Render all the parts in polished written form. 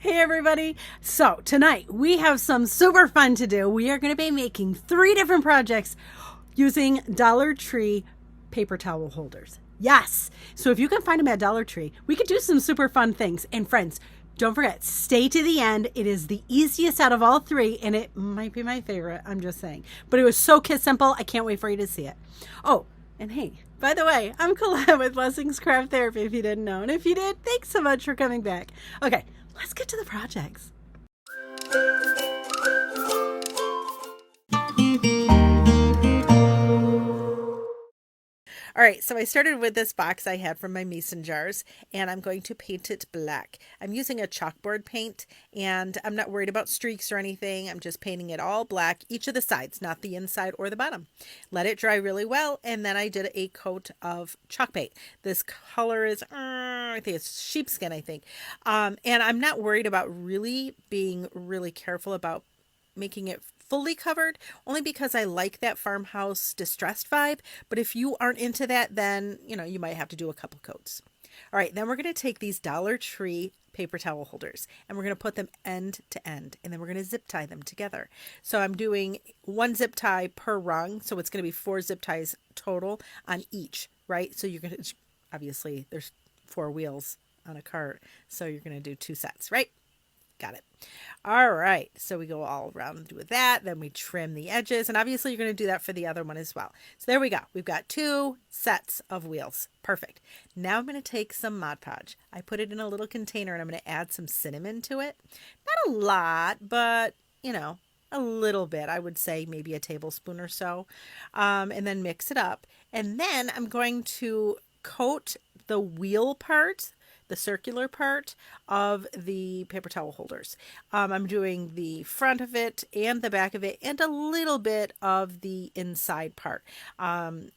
Hey everybody! So tonight we have some super fun to do. We are going to be making 3 different projects using Dollar Tree paper towel holders. Yes! So if you can find them at Dollar Tree, we could do some super fun things. And friends, don't forget, stay to the end. It is the easiest out of all 3 and it might be my favorite. I'm just saying. But it was so simple. I can't wait for you to see it. Oh, and hey, by the way, I'm Colette with Blessings Craft Therapy if you didn't know. And if you did, thanks so much for coming back. Okay. Let's get to the projects. All right, so I started with this box I had from my mason jars, and I'm going to paint it black. I'm using a chalkboard paint, and I'm not worried about streaks or anything. I'm just painting it all black, each of the sides, not the inside or the bottom. Let it dry really well, and then I did a coat of chalk paint. This color is, I think it's sheepskin, I think. And I'm not worried about being really careful about making it fully covered, only because I like that farmhouse distressed vibe. But if you aren't into that, then you might have to do a couple coats. All right, then we're going to take these Dollar Tree paper towel holders and we're going to put them end to end, and then we're going to zip tie them together. So I'm doing 1 zip tie per rung, so it's going to be 4 zip ties total on each, right? So you're going to, obviously there's 4 wheels on a cart, so you're going to do 2 sets, right? Got it. All right. So we go all around with that. Then we trim the edges. And obviously you're going to do that for the other one as well. So there we go. We've got 2 sets of wheels. Perfect. Now I'm going to take some Mod Podge. I put it in a little container and I'm going to add some cinnamon to it. Not a lot, but a little bit. I would say maybe a tablespoon or so. And then mix it up. And then I'm going to coat the wheel part, the circular part of the paper towel holders. I'm doing the front of it and the back of it and a little bit of the inside part,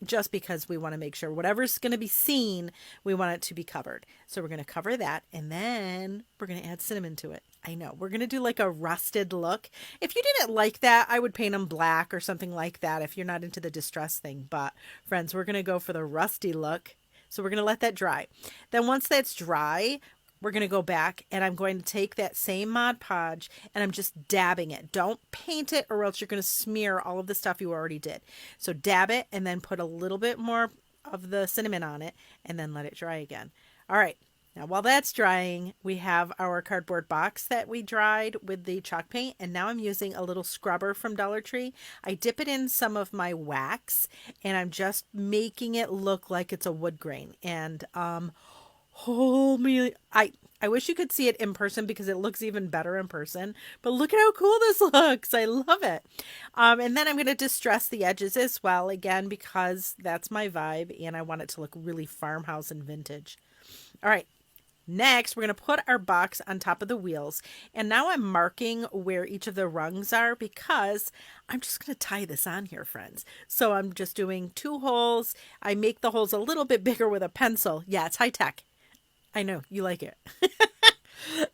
just because we want to make sure whatever's going to be seen, we want it to be covered. So we're going to cover that, and then we're going to add cinnamon to it. I know, we're going to do like a rusted look. If you didn't like that, I would paint them black or something like that if you're not into the distress thing. But friends, we're going to go for the rusty look. So we're going to let that dry. Then once that's dry, we're going to go back and I'm going to take that same Mod Podge and I'm just dabbing it. Don't paint it or else you're going to smear all of the stuff you already did. So dab it and then put a little bit more of the cinnamon on it and then let it dry again. All right. Now, while that's drying, we have our cardboard box that we dried with the chalk paint, and now I'm using a little scrubber from Dollar Tree. I dip it in some of my wax, and I'm just making it look like it's a wood grain. And I wish you could see it in person because it looks even better in person. But look at how cool this looks. I love it. And then I'm going to distress the edges as well, again, because that's my vibe, and I want it to look really farmhouse and vintage. All right. Next, we're going to put our box on top of the wheels. And now I'm marking where each of the rungs are because I'm just going to tie this on here, friends. So I'm just doing 2 holes. I make the holes a little bit bigger with a pencil. Yeah, it's high tech. I know, you like it.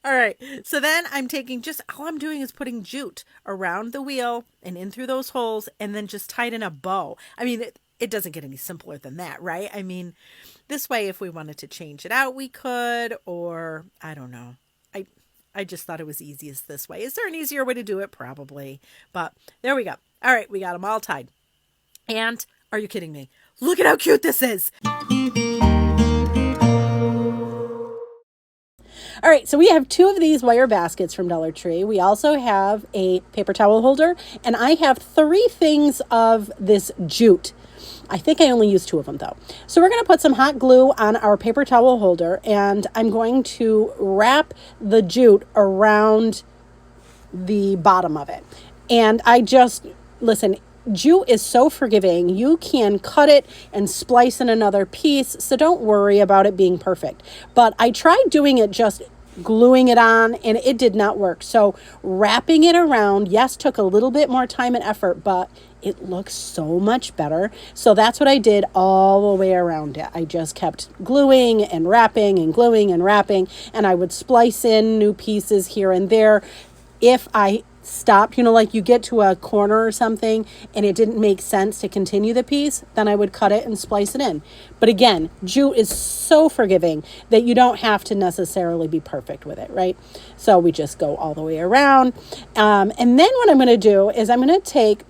All right. So then all I'm doing is putting jute around the wheel and in through those holes and then just tied in a bow. I mean, it doesn't get any simpler than that, right? I mean, this way, if we wanted to change it out, we could, or I don't know. I just thought it was easiest this way. Is there an easier way to do it? Probably. But there we go. All right, we got them all tied. And are you kidding me? Look at how cute this is. All right, so we have 2 of these wire baskets from Dollar Tree. We also have a paper towel holder, and I have 3 things of this jute. I think I only used 2 of them though. So we're going to put some hot glue on our paper towel holder, and I'm going to wrap the jute around the bottom of it. And listen, jute is so forgiving. You can cut it and splice in another piece, so don't worry about it being perfect. But I tried doing it just gluing it on and it did not work. So wrapping it around, yes, took a little bit more time and effort, but it looks so much better. So that's what I did all the way around it. I just kept gluing and wrapping and gluing and wrapping, and I would splice in new pieces here and there if I stopped, like you get to a corner or something and it didn't make sense to continue the piece, then I would cut it and splice it in. But again, jute is so forgiving that you don't have to necessarily be perfect with it, right? So we just go all the way around. And then what I'm going to do is I'm going to take,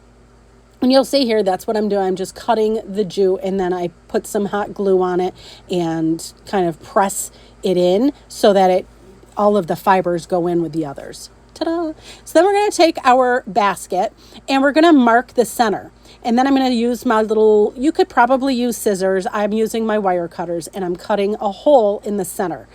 and you'll see here, that's what I'm doing. I'm just cutting the jute, and then I put some hot glue on it and kind of press it in so that all of the fibers go in with the others. Ta-da! So then we're going to take our basket and we're going to mark the center. And then I'm going to use my little, you could probably use scissors. I'm using my wire cutters and I'm cutting a hole in the center.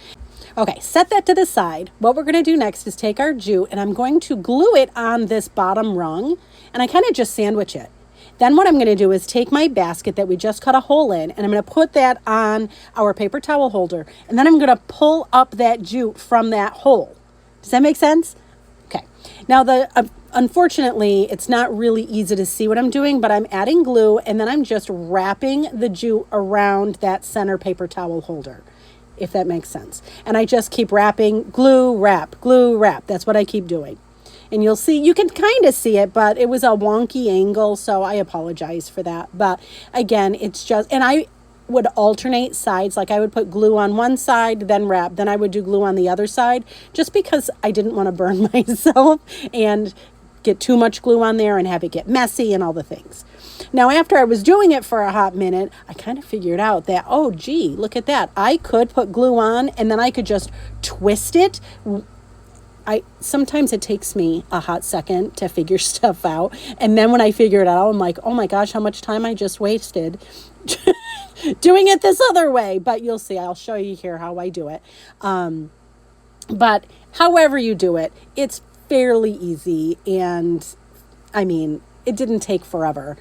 Okay, set that to the side. What we're going to do next is take our jute and I'm going to glue it on this bottom rung, and I kind of just sandwich it. Then what I'm going to do is take my basket that we just cut a hole in, and I'm going to put that on our paper towel holder. And then I'm going to pull up that jute from that hole. Does that make sense? Okay. Now, unfortunately, it's not really easy to see what I'm doing, but I'm adding glue, and then I'm just wrapping the jute around that center paper towel holder, if that makes sense. And I just keep wrapping, glue, wrap, glue, wrap. That's what I keep doing. And you'll see, you can kind of see it, but it was a wonky angle, so I apologize for that. But again, it's just, and I would alternate sides. Like I would put glue on one side, then wrap, then I would do glue on the other side, just because I didn't want to burn myself and get too much glue on there and have it get messy and all the things. Now, after I was doing it for a hot minute, I kind of figured out that, oh, gee, look at that. I could put glue on and then I could just twist it. Sometimes it takes me a hot second to figure stuff out. And then when I figure it out, I'm like, oh my gosh, how much time I just wasted doing it this other way. But you'll see, I'll show you here how I do it. But however you do it, it's fairly easy. And I mean, it didn't take forever.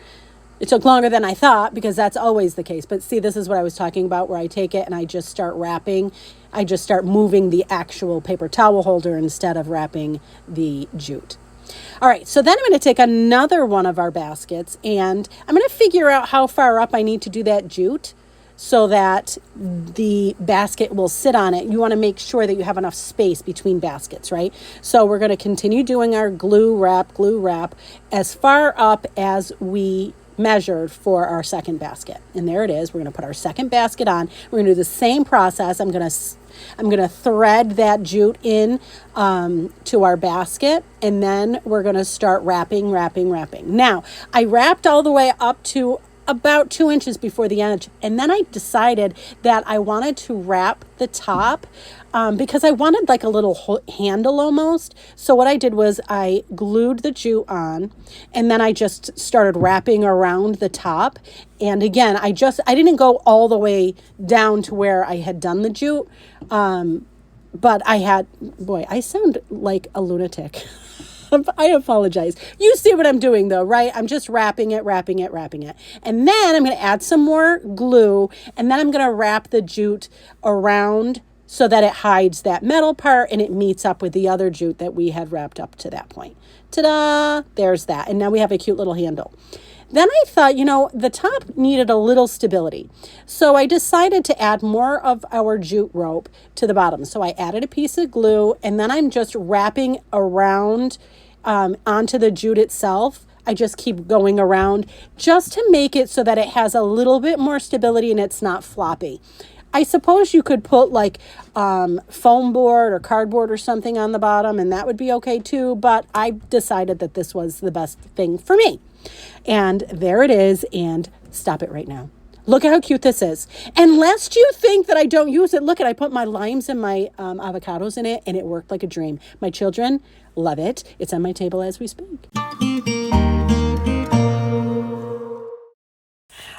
It took longer than I thought, because that's always the case. But see, this is what I was talking about, where I take it and I just start wrapping. I just start moving the actual paper towel holder instead of wrapping the jute. All right, so then I'm going to take another one of our baskets and I'm going to figure out how far up I need to do that jute so that the basket will sit on it. You want to make sure that you have enough space between baskets, right? So we're going to continue doing our glue wrap as far up as we measured for our second basket. And there it is. We're going to put our second basket on. We're going to do the same process. I'm going to thread that jute in to our basket, and then we're going to start wrapping. Now, I wrapped all the way up to about 2 inches before the edge, and then I decided that I wanted to wrap the top because I wanted like a little handle almost. So what I did was I glued the jute on, and then I just started wrapping around the top. And again, I didn't go all the way down to where I had done the jute, but I sound like a lunatic. I apologize. You see what I'm doing though, right? I'm just wrapping it. And then I'm going to add some more glue, and then I'm going to wrap the jute around so that it hides that metal part and it meets up with the other jute that we had wrapped up to that point. Ta-da! There's that. And now we have a cute little handle. Then I thought, the top needed a little stability. So I decided to add more of our jute rope to the bottom. So I added a piece of glue, and then I'm just wrapping around onto the jute itself. I just keep going around just to make it so that it has a little bit more stability and it's not floppy. I suppose you could put like foam board or cardboard or something on the bottom, and that would be okay too. But I decided that this was the best thing for me. And there it is. And stop it right now. Look at how cute this is. And lest you think that I don't use it, look at, I put my limes and my avocados in it, and it worked like a dream. My children love it. It's on my table as we speak.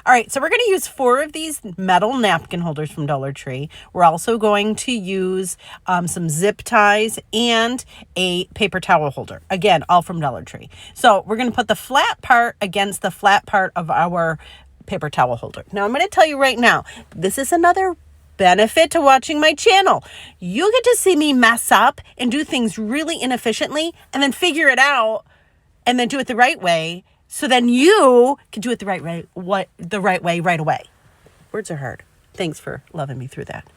All right, so we're going to use 4 of these metal napkin holders from Dollar Tree. We're also going to use some zip ties and a paper towel holder. Again, all from Dollar Tree. So we're going to put the flat part against the flat part of our paper towel holder. Now, I'm going to tell you right now, this is another benefit to watching my channel. You get to see me mess up and do things really inefficiently and then figure it out and then do it the right way. So then you can do it the right way right away. Words are hard. Thanks for loving me through that.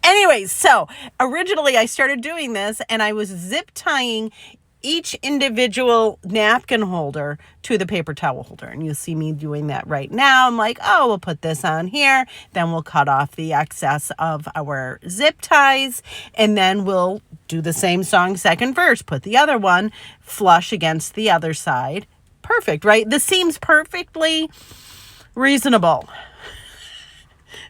Anyways, so originally I started doing this and I was zip tying each individual napkin holder to the paper towel holder. And you'll see me doing that right now. I'm like, oh, we'll put this on here. Then we'll cut off the excess of our zip ties. And then we'll do the same song, second verse. Put the other one flush against the other side. Perfect, right? This seems perfectly reasonable.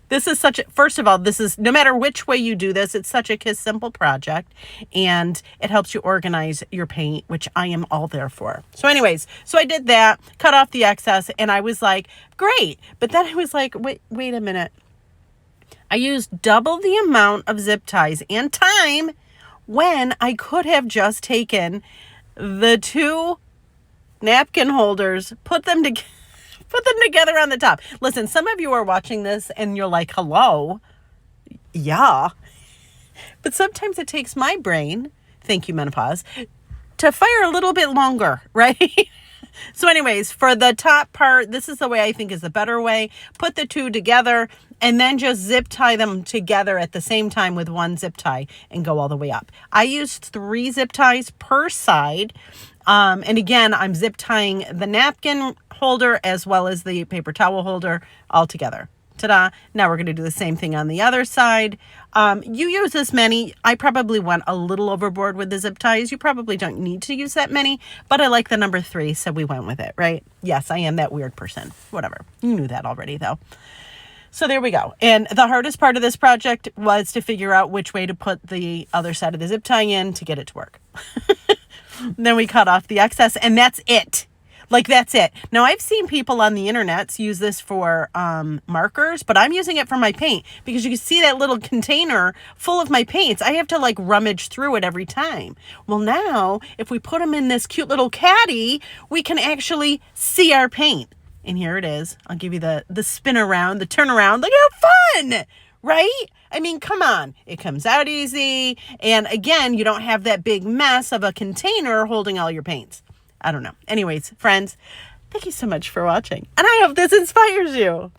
This is first of all, this is, no matter which way you do this, it's such a simple project, and it helps you organize your paint, which I am all there for. So anyways, so I did that, cut off the excess, and I was like, great. But then I was like, wait a minute. I used double the amount of zip ties and time when I could have just taken the 2 napkin holders, put them together on the top. Listen, some of you are watching this and you're like, hello? Yeah. But sometimes it takes my brain, thank you, menopause, to fire a little bit longer, right? So anyways, for the top part, this is the way I think is the better way. Put the 2 together and then just zip tie them together at the same time with 1 zip tie and go all the way up. I used 3 zip ties per side. And again, I'm zip tying the napkin holder as well as the paper towel holder all together. Ta-da. Now we're going to do the same thing on the other side. You use this many. I probably went a little overboard with the zip ties. You probably don't need to use that many, but I like the number 3, so we went with it, right? Yes, I am that weird person. Whatever. You knew that already, though. So there we go. And the hardest part of this project was to figure out which way to put the other side of the zip tie in to get it to work. Then we cut off the excess, and that's it. Like, that's it. Now, I've seen people on the internet use this for markers, but I'm using it for my paint because you can see that little container full of my paints. I have to like rummage through it every time. Well, now, if we put them in this cute little caddy, we can actually see our paint. And here it is. I'll give you the spin around, the turn around. Look how fun, right? I mean, come on. It comes out easy. And again, you don't have that big mess of a container holding all your paints. I don't know. Anyways, friends, thank you so much for watching. And I hope this inspires you.